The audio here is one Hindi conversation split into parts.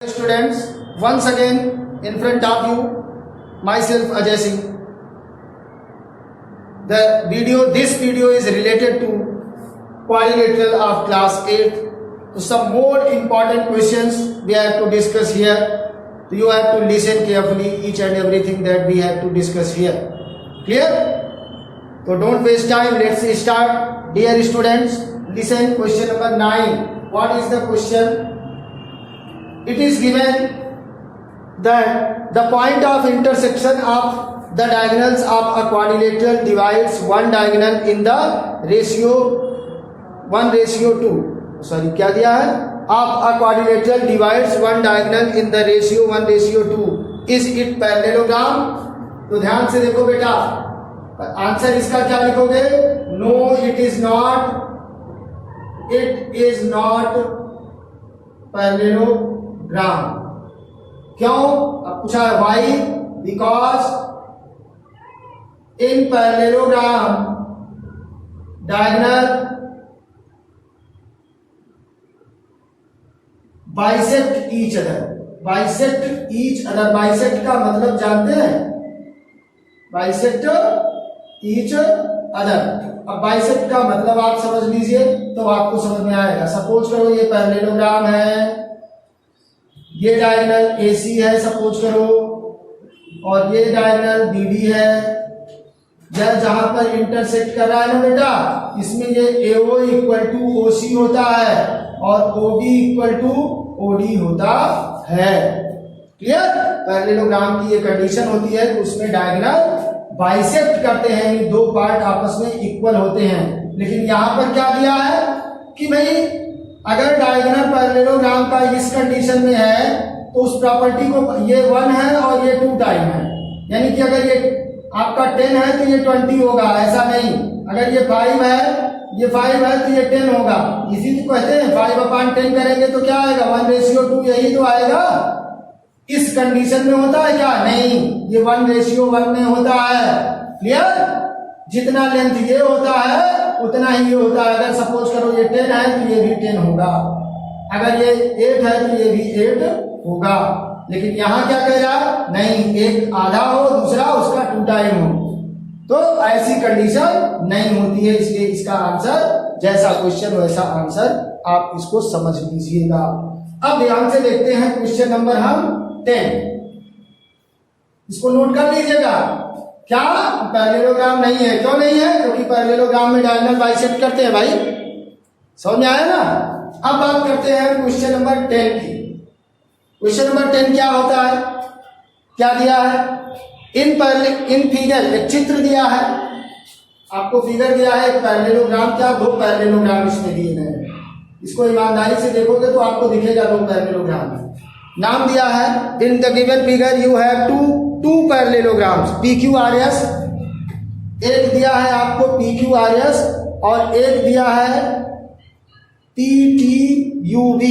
Students, once again in front of you, myself Ajay Singh. This video is related to quadrilateral of class 8. So some more important questions we have to discuss here. So you have to listen carefully each and everything that we have to discuss here. Clear? So don't waste time. Let's start. Dear students, listen. Question number 9. What is the question? It is given that the point of intersection of the diagonals of a quadrilateral divides one diagonal in the ratio 1:2. Sorry, क्या दिया है? Of a quadrilateral divides one diagonal in the ratio 1:2. Is it parallelogram? तो ध्यान से देखो बेटा, आंसर इसका क्या लिखोगे? No, it is not. It is not parallelogram. क्यों? अब पूछा है why? Because in parallelogram diagonal bisect each other. Bisect each other. Bisect का मतलब जानते हैं? Bisect each other. अब bisect का मतलब आप समझ लीजिए तो आपको समझ में आएगा. सपोज करो ये पैरेललोग्राम है, ये डायगोनल AC है सपोज करो, और ये डायगोनल BD है. यह जहां पर इंटरसेक्ट कर रहा है ना बेटा, इसमें ये AO इक्वल टू OC होता है और OB इक्वल टू OD होता है. क्लियर? पैरेललोग्राम की ये कंडीशन होती है कि उसमें डायगोनल बाइसेक्ट करते हैं, ये दो पार्ट आपस में इक्वल होते हैं. लेकिन यहां पर क्या दिया है कि भाई अगर डायगोनल पैरेललोग्राम का इस कंडीशन में है तो उस प्रॉपर्टी को, ये 1 है और ये 2 टाइम है, यानी कि अगर ये आपका 10 है तो ये 20 होगा, ऐसा नहीं. अगर ये 5 है, ये 5 है तो ये 10 होगा. इसी को कहते हैं 5/10 करेंगे तो क्या आएगा? 1:2. यही तो आएगा. इस कंडीशन में होता है क्या? नहीं, ये 1:1 में होता है. क्लियर? जितना लेंथ ये होता है उतना ही ये होता है. अगर सपोज करो ये 10 है तो ये भी 10 होगा, अगर ये 8 है तो ये भी 8 होगा. लेकिन यहां क्या कह रहा है? नहीं, एक आधा हो, दूसरा उसका 2 टाइम हो, तो ऐसी कंडीशन नहीं होती है. इसलिए इसका आंसर जैसा क्वेश्चन वैसा आंसर, आप इसको समझ लीजिएगा. अब ध्यान से देखते हैं क्वेश्चन नंबर हम 10. इसको नोट कर लीजिएगा. क्या पैरेललोग्राम नहीं है? क्यों नहीं है? क्योंकि पैरेललोग्राम में डायगोनल बाइसेक्ट करते हैं. भाई समझ में आया ना? अब बात करते हैं क्वेश्चन नंबर 10 की. क्वेश्चन नंबर 10 क्या होता है? क्या दिया है? इन फिगर, एक चित्र दिया है आपको, फिगर दिया है एक पैरेललोग्राम. क्या? 2 पैरेललोग्राम इसमें दिए गए हैं. इसको ईमानदारी से देखोगे तो आपको दिखेगा 2 पैरेललोग्राम. नाम दिया है in the given figure you have two parallelograms PQRS. एक दिया है आपको PQRS और एक दिया है PTUV.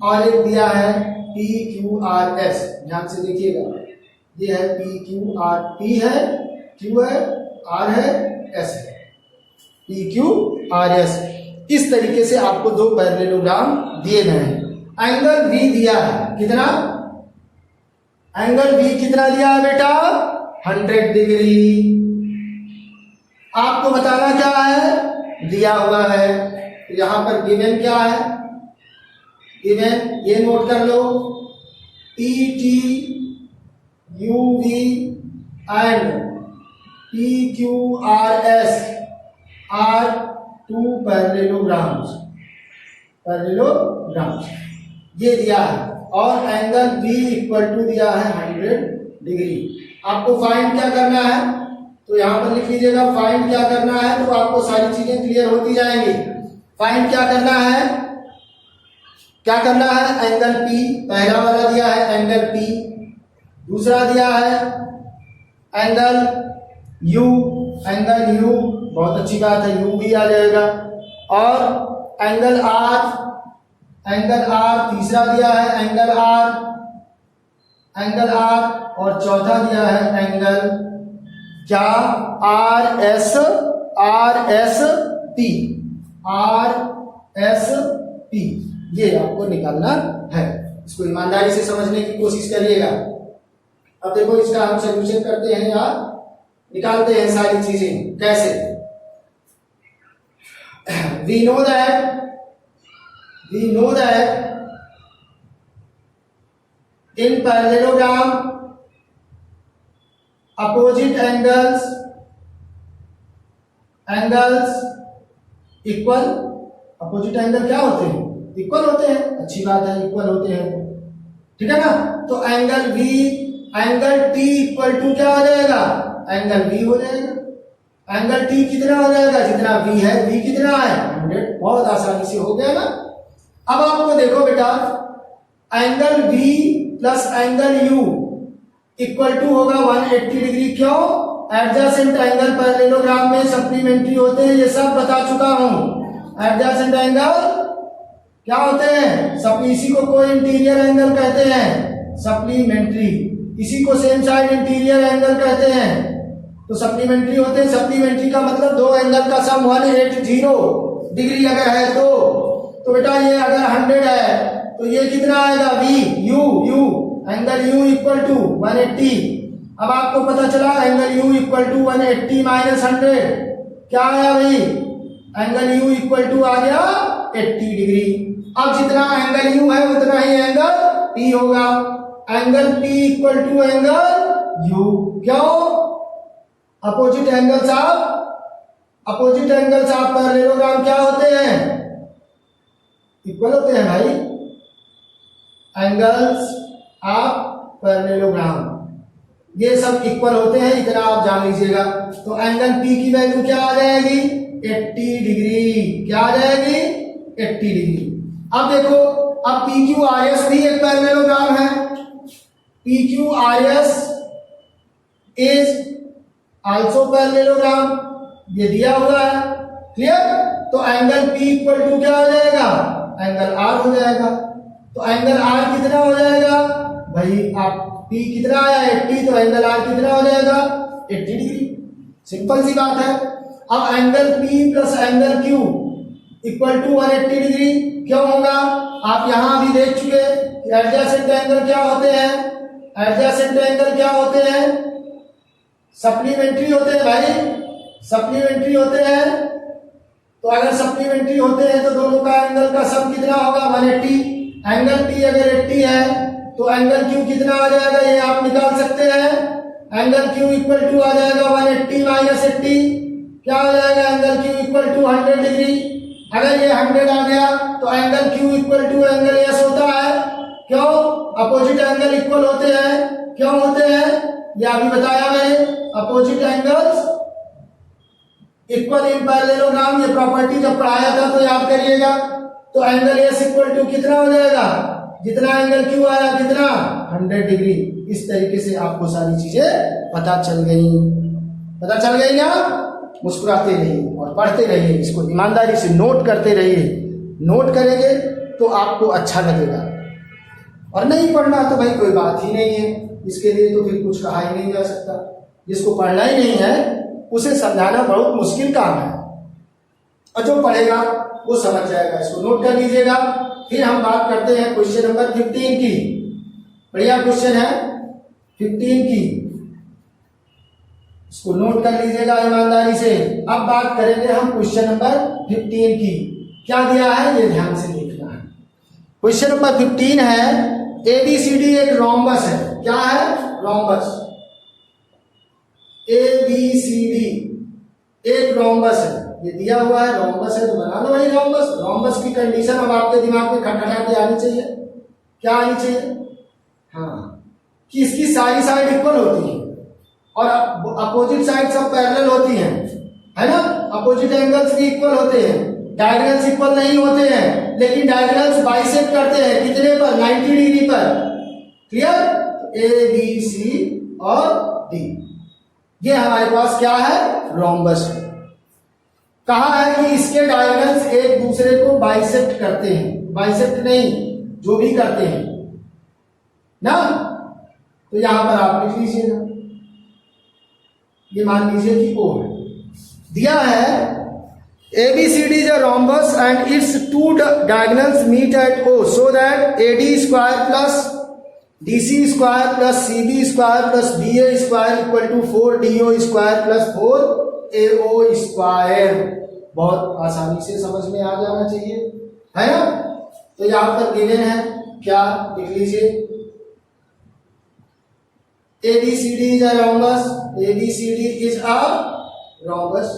और एक दिया है PQRS. ध्यान से देखिएगा, ये है P है, Q है, R है, S है. PQRS. इस तरीके से आपको 2 पैरेललोग्राम दिए गए हैं. एंगल V दिया है. कितना? एंगल V कितना दिया है बेटा? 100 डिग्री. आपको बताना क्या है? दिया हुआ है. यहां पर गिवन क्या है? गिवन ये नोट कर लो, PTUV and PQRS are 2 parallelograms. ये दिया है और एंगल B इक्वल टू दिया है 100 डिग्री. आपको फाइंड क्या करना है? तो यहां पर लिख लीजिएगा फाइंड क्या करना है, तो आपको सारी चीजें क्लियर होती जाएंगी. फाइंड क्या करना है? क्या करना है? एंगल P पहला वाला दिया है, एंगल P. दूसरा दिया है एंगल U. बहुत अच्छी बात है, U भी आ जाएगा. और एंगल R तीसरा दिया है, एंगल R. और चौथा दिया है एंगल क्या? RSP. RSP, ये आपको निकालना है। इसको ईमानदारी से समझने की कोशिश करिएगा। अब देखो इसका हम सॉल्यूशन करते हैं या निकालते हैं सारी चीजें कैसे। we know that in parallelogram opposite angles equal. Opposite angle क्या होते हैं? इक्वल होते हैं। अच्छी बात है, इक्वल होते हैं, ठीक है ना। तो एंगल T इक्वल टू क्या हो जाएगा? एंगल V हो जाएगा। एंगल T कितना हो जाएगा? जितना V है। V कितना है? 100। बहुत आसानी से हो गया ना। अब आपको देखो बेटा, angle V plus angle U equal to होगा 180 डिग्री। क्यों? एडजेसेंट एंगल पैरेललोग्राम में सप्लीमेंट्री होते हैं, ये सब बता चुका हूं। एडजेसेंट एंगल क्या होते हैं? इसी को कोई इंटीरियर एंगल कहते हैं, सप्लीमेंट्री। इसी को सेम साइड इंटीरियर एंगल कहते हैं। तो सप्लीमेंट्री होते हैं। सप्लीमेंट्री का मतलब दो एंगल का सम 180 डिग्री अगर है तो बेटा ये अगर 100 है तो ये कितना आएगा? V U angle U equal to 180। अब आपको पता चला angle U equal to 180 minus 100 क्या आया भाई? एंगल U इक्वल टू आ गया 80 डिग्री। अब जितना एंगल U है उतना ही एंगल P होगा। Angle P equal to angle U। क्यों? अपोजिट एंगल्स ऑफ पैरेललोग्राम क्या होते हैं? इक्वल होते हैं भाई। एंगल्स ऑफ पैरेललोग्राम ये सब इक्वल होते हैं, इतना आप जान लीजिएगा। तो एंगल P की वैल्यू क्या आ जाएगी? 80 डिग्री। क्या आ जाएगी? 80 डिग्री। अब देखो, अब PQRS भी एक पैरेललोग्राम है। PQRS इज आल्सो पैरेललोग्राम, ये दिया हुआ है। क्लियर? तो एंगल P इक्वल टू क्या हो जाएगा? एंगल R हो जाएगा। तो एंगल R कितना हो जाएगा भाई? आप P कितना आया? 80। तो एंगल R कितना हो जाएगा? 80 डिग्री। सिंपल सी बात है। अब angle P plus angle Q equal to 180 degree क्यों होगा? आप यहां भी देख चुके कि एडजेसेंट एंगल क्या होते हैं? एडजेसेंट एंगल क्या होते हैं? सप्लीमेंट्री होते हैं भाई, सप्लीमेंट्री होते हैं। तो अगर सप्लीमेंट्री होते हैं तो दोनों का एंगल का सम कितना होगा? 180। एंगल P अगर 80 है तो एंगल Q कितना आ जाएगा? ये आप निकाल सकते हैं। एंगल Q इक्वल टू आ जाएगा 180 माइनस 80 क्या हो जाएगा? Angle Q equal to 100 degree. अगर ये 100 आ गया तो angle Q equal to angle S होता है। क्यों? अपोजिट एंगल इक्वल होते हैं। क्यों होते हैं? ये अभी बताया मैंने। Opposite angles equal in parallelogram, ये प्रॉपर्टी जब पढ़ाया था तो याद करिएगा। तो एंगल S इक्वल टू कितना हो जाएगा? जितना एंगल Q आया कितना? 100 डिग्री। इस तरीके से आपको सारी चीजें पता चल गई ना? मुस्कुराते रहिए और पढ़ते रहिए, इसको ईमानदारी से नोट करते रहिए। नोट करेंगे तो आपको अच्छा लगेगा, और नहीं पढ़ना तो भाई कोई बात ही नहीं है। इसके लिए तो फिर कुछ कहा ही नहीं जा सकता। जिसको पढ़ना ही नहीं है उसे समझाना बहुत मुश्किल काम है, और जो पढ़ेगा वो समझ जाएगा। इसको नोट कर लीजिएगा। फिर हम बात करते हैं क्वेश्चन नंबर 15 की। बढ़िया क्वेश्चन है 15 की, इसको नोट कर लीजिएगा ईमानदारी से। अब बात करेंगे हम क्वेश्चन नंबर 15 की। क्या दिया है ये ध्यान से देखना है। क्वेश्चन नंबर 15 है ABCD एक रोम्बस है। क्या है? रोम्बस। ABCD एक रोम्बस है, ये दिया हुआ है। रोम्बस है तो बना लो भाई रोम्बस। रोम्बस की कंडीशन अब आपके दिमाग में खटखटा के आनी चाहिए। क्या आनी चाहिए? हाँ, कि इसकी सारी साइड इक्वल होती है और अपोजिट साइड सब पैरेलल होती हैं, है ना। अपोजिट एंगल्स भी इक्वल होते हैं, डायगोनल्स इक्वल नहीं होते हैं, लेकिन डायगोनल्स बाइसेक्ट करते हैं कितने पर? 90 डिग्री पर। क्लियर? ABC और D ये हमारे पास क्या है? रोम्बस है। कहा है कि इसके डायगोनल्स एक दूसरे को बाइसेक्ट करते हैं। बाइसेक्ट नहीं, जो भी करते हैं ना। तो यहां पर आप लिख लीजिएगा, ये मान लीजिए कि O है। दिया है ABCD is a rhombus and its two diagonals meet at O, so that AD square plus DC square plus CB square plus BA square equal to 4DO square plus 4AO square। बहुत आसानी से समझ में आ जाना चाहिए, है ना। तो यहां पर गिवन है, क्या लिख लीजिए, ABCD is a rhombus, ABCD is a rhombus,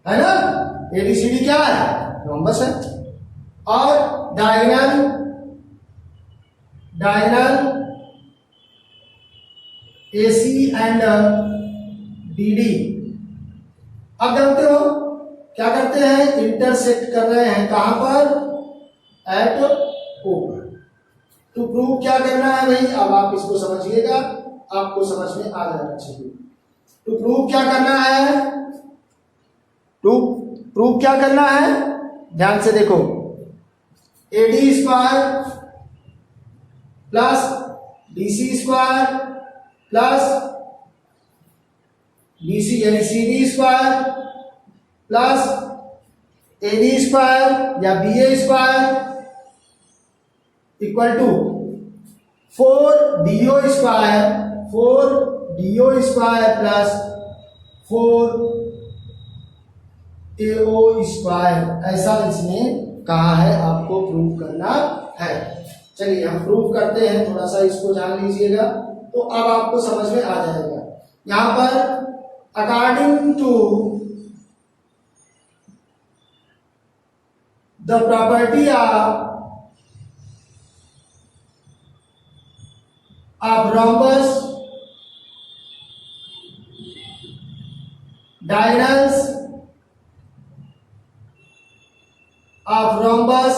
है ना। ABCD क्या है, rhombus है। और डायगोनल AC एंड BD, अब जानते हो क्या करते हैं, इंटरसेक्ट कर रहे हैं, कहां पर, एट O पर। टू प्रूव क्या करना है भाई, अब आप इसको समझिएगा, आपको समझ में आ जाना चाहिए। टू प्रूव क्या करना है, टू प्रूव क्या करना है, ध्यान से देखो, AD square plus DC square plus BC यानी CB square plus AD square या BA square equal to 4DO square, 4DO square plus 4AO square, ऐसा इसमें कहा है, आपको प्रूव करना है। चलिए हम प्रूव करते हैं, थोड़ा सा इसको जान लीजिएगा तो अब आपको समझ में आ जाएगा। यहां पर according to the property of rhombus, diagonals of rhombus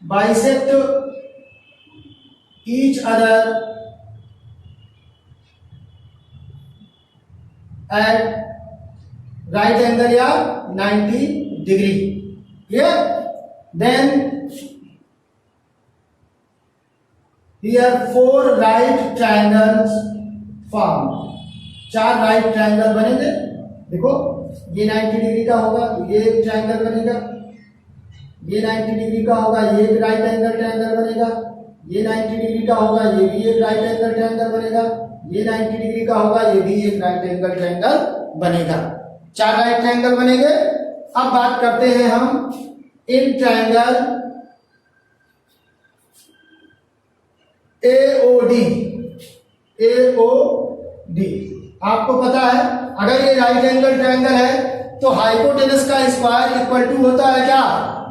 bisect each other at right angle या 90 degree, clear। then here 4 right triangles form, 4 right triangle बनेंगे। देखो ये 90 डिग्री का होगा तो ये एक ट्रायंगल बनेगा, ये 90 डिग्री का होगा ये एक राइट एंगल ट्रायंगल बनेगा, ये 90 डिग्री का होगा ये भी एक राइट एंगल ट्रायंगल बनेगा, ये 90 डिग्री का होगा ये भी एक राइट एंगल ट्रायंगल बनेगा, 4 राइट ट्रायंगल बनेंगे। अब बात करते हैं हम इन ट्रायंगल AOD, आपको पता है अगर ये राइट एंगल ट्रायंगल है तो हाइपोटेनस का स्क्वायर इक्वल टू होता है क्या,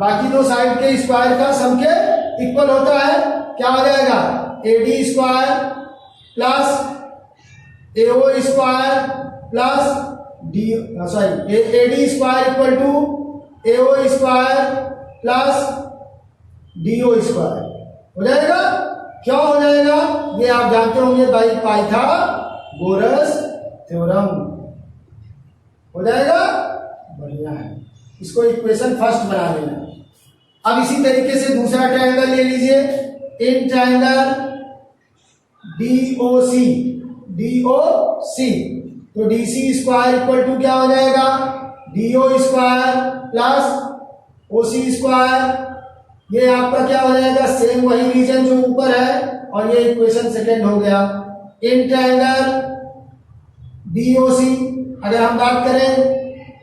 बाकी दो साइड के स्क्वायर का सम के इक्वल होता है। क्या हो जाएगा, AD square plus AO square plus AD square equal to AO square plus DO square हो जाएगा। क्यों हो जाएगा, ये आप जानते होंगे बाई पाइथागोरस थ्योरम, हो जाएगा, बढ़िया है। इसको इक्वेशन फर्स्ट बना लेना। अब इसी तरीके से दूसरा ट्रायंगल ले लीजिए, इन ट्रायंगल DOC, तो DC स्क्वायर इक्वल टू क्या हो जाएगा, DO square plus OC square, ये आपका क्या हो जाएगा, सेम वही रीजन जो ऊपर है, और ये इक्वेशन सेकेंड हो गया। इन ट्रायंगल BOC अगर हम बात करें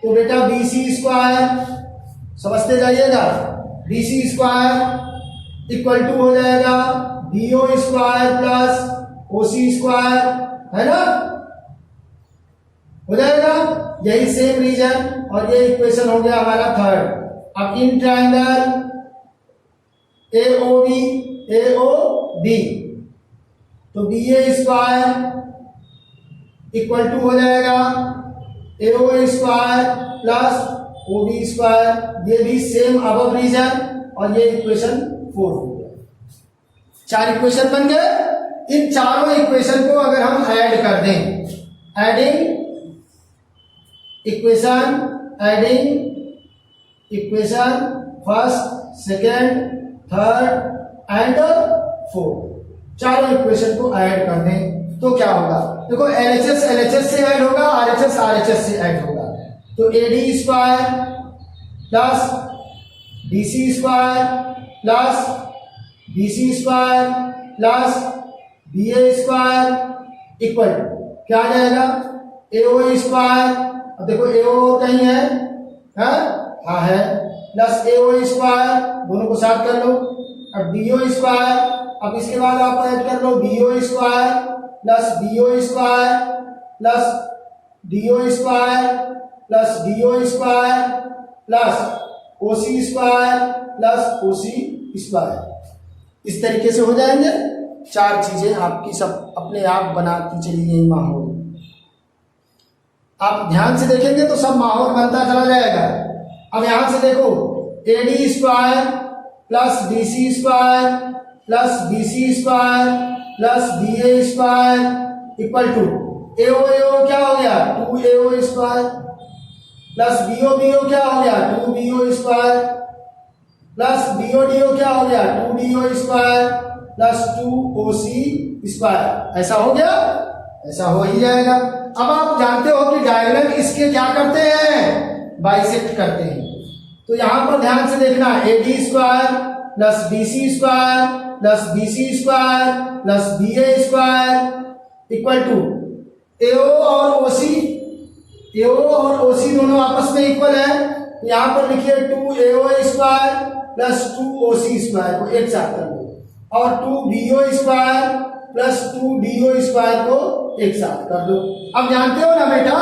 तो बेटा BC स्क्वायर, समझते जाइएगा, BC स्क्वायर इक्वल टू हो जाएगा DO square plus OC square, है ना, हो जाएगा, यही सेम रीजन, और ये इक्वेशन हो गया हमारा थर्ड। अब इन ट्रायंगल AOB, तो BA स्क्वायर इक्वल टू हो जाएगा AO square plus OB square, ये भी सेम अबव रीजन, और ये इक्वेशन 4 हो गया। 4 इक्वेशन बन गए। इन चारों इक्वेशन को अगर हम ऐड कर दें, adding equation first, second, third and fourth, चारों इक्वेशन को ऐड कर दें तो क्या होगा, देखो LHS LHS से ऐड होगा, RHS RHS से ऐड होगा, तो AD square plus BC square plus BC square plus BA square equal क्या आ जाएगा, AO स्क्वायर। अब देखो AO कहीं है, हाँ है, प्लस AO स्क्वायर, दोनों को साथ कर लो। अब BO स्क्वायर, अब इसके बाद आप ऐड कर लो BO square plus BO square plus DO square plus DO square plus OC square plus OC square. इस तरीके से हो जाएंगे, चार चीजें आपकी सब अपने आप बनाती चली गई माहौल। आप ध्यान से देखेंगे तो सब माहौल बनता चला जाएगा। अब यहां से देखो AD square plus BC square plus BC square plus BA square equal to AO क्या हो गया 2AO स्क्वायर प्लस BO क्या हो गया 2BO स्क्वायर प्लस DO क्या हो गया 2DO square plus 2OC square. ऐसा हो गया, ऐसा हो ही जाएगा। अब आप जानते हो कि डायगोनल इसके क्या करते हैं, बाइसेक्ट करते हैं। तो यहां पर ध्यान से देखना, AD square plus BC square plus BC square plus BA square equal to AO और OC दोनों आपस में इक्वल है, तो यहां पर लिखिए 2AO square plus 2OC square को एक साथ कर दो और 2BO square plus 2DO square को एक साथ कर दो। अब जानते हो ना बेटा,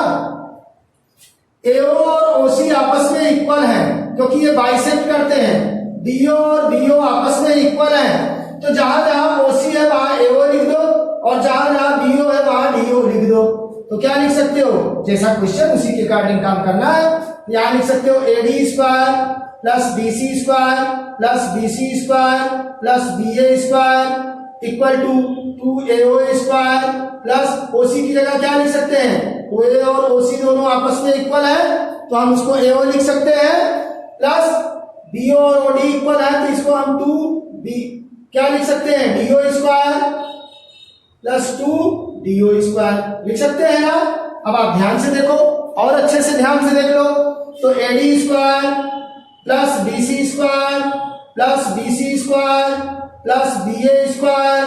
AO और OC आपस में इक्वल हैं क्योंकि ये बाइसेक्ट करते हैं। DO और BO आपस में इक्वल हैं, तो जहां जहां OC है वहां AO लिख दो और जहां जहां BO है वहां DO लिख दो। तो क्या लिख सकते हो, जैसा क्वेश्चन उसी के अकॉर्डिंग काम करना है। यहां लिख सकते हो AD square plus BC square plus BC square plus BA square equal to 2AO square plus OC की जगह क्या लिख सकते हैं, OA और OC दोनों आपस में इक्वल है तो हम उसको AO लिख सकते हैं, प्लस BO और OD इक्वल है तो इसको हम 2B क्या लिख सकते हैं DO square plus 2DO square लिख सकते हैं ना। अब आप ध्यान से देखो और अच्छे से ध्यान से देख लो, तो AD square plus BC square plus BC square plus BA square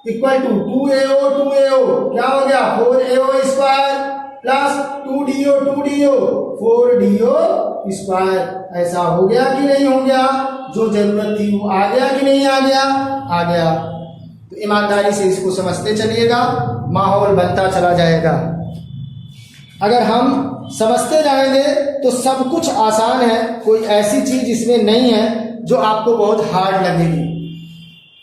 equal to 2AO क्या हो गया 4AO square plus 2DO 4DO square. ऐसा हो गया कि नहीं हो गया, जो जरूरत थी वो आ गया कि नहीं आ गया, आ गया। तो ईमानदारी से इसको समझते चलिएगा, माहौल बनता चला जाएगा। अगर हम समझते जाएंगे तो सब कुछ आसान है, कोई ऐसी चीज इसमें नहीं है जो आपको बहुत हार्ड लगेगी।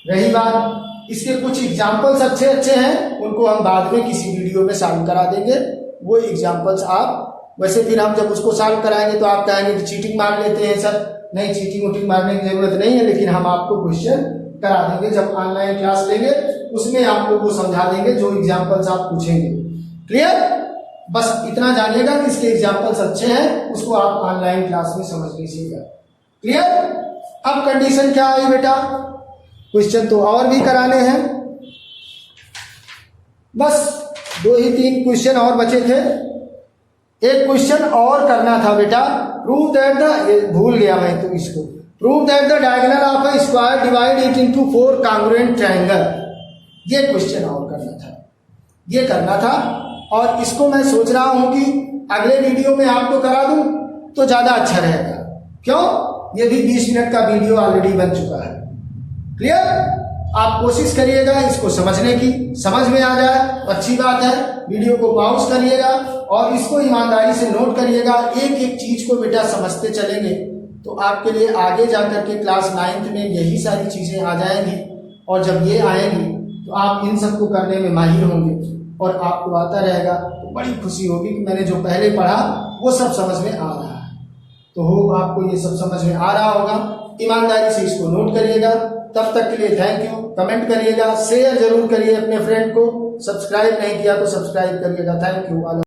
रही बात इसके कुछ एग्जाम्पल्स अच्छे हैं, उनको हम बाद में किसी वीडियो में सॉल्व करा देंगे। वो एग्जाम्पल्स आप वैसे फिर हम जब उसको सॉल्व कराएंगे तो आप कहेंगे कि चीटिंग मार लेते हैं सर। नहीं, चीटिंग वोटिंग मारने की जरूरत नहीं है, लेकिन हम आपको क्वेश्चन करा देंगे जब ऑनलाइन क्लास लेंगे, उसमें आपको वो समझा देंगे जो एग्जाम्पल्स आप पूछेंगे। क्लियर, बस इतना जानिएगा कि इसके एग्जाम्पल्स अच्छे हैं, उसको आप ऑनलाइन क्लास में समझ लीजिएगा। क्लियर। अब कंडीशन क्या आई बेटा, क्वेश्चन तो और भी कराने हैं, बस 2 ही 3 क्वेश्चन और बचे थे। एक क्वेश्चन और करना था बेटा, प्रूव दैट द, भूल गया मैं तो इसको, prove that the diagonal of a square divide it into 4 congruent triangle. ये क्वेश्चन और करना था, ये करना था। और इसको मैं सोच रहा हूं कि अगले वीडियो में आपको करा दूं तो ज्यादा अच्छा रहेगा। क्यों, ये भी 20 मिनट का वीडियो ऑलरेडी बन चुका है। क्लियर। आप कोशिश करिएगा इसको समझने की, समझ में आ जाए तो अच्छी बात है। वीडियो को पॉज करिएगा और इसको ईमानदारी से नोट करिएगा। एक एक चीज को बेटा समझते चलेंगे तो आपके लिए आगे जाकर के क्लास 9th में यही सारी चीजें आ जाएंगी, और जब ये आएंगी तो आप इन सबको करने में माहिर होंगे और आपको आता रहेगा तो बड़ी खुशी होगी कि मैंने जो पहले पढ़ा वो सब समझ में आ रहा है। तो हो आपको ये सब समझ में आ रहा होगा। ईमानदारी से इसको नोट करिएगा। तब तक के लिए थैंक यू। कमेंट करिएगा, शेयर जरूर करिए अपने फ्रेंड को, सब्सक्राइब नहीं किया तो सब्सक्राइब करिएगा। Thank you.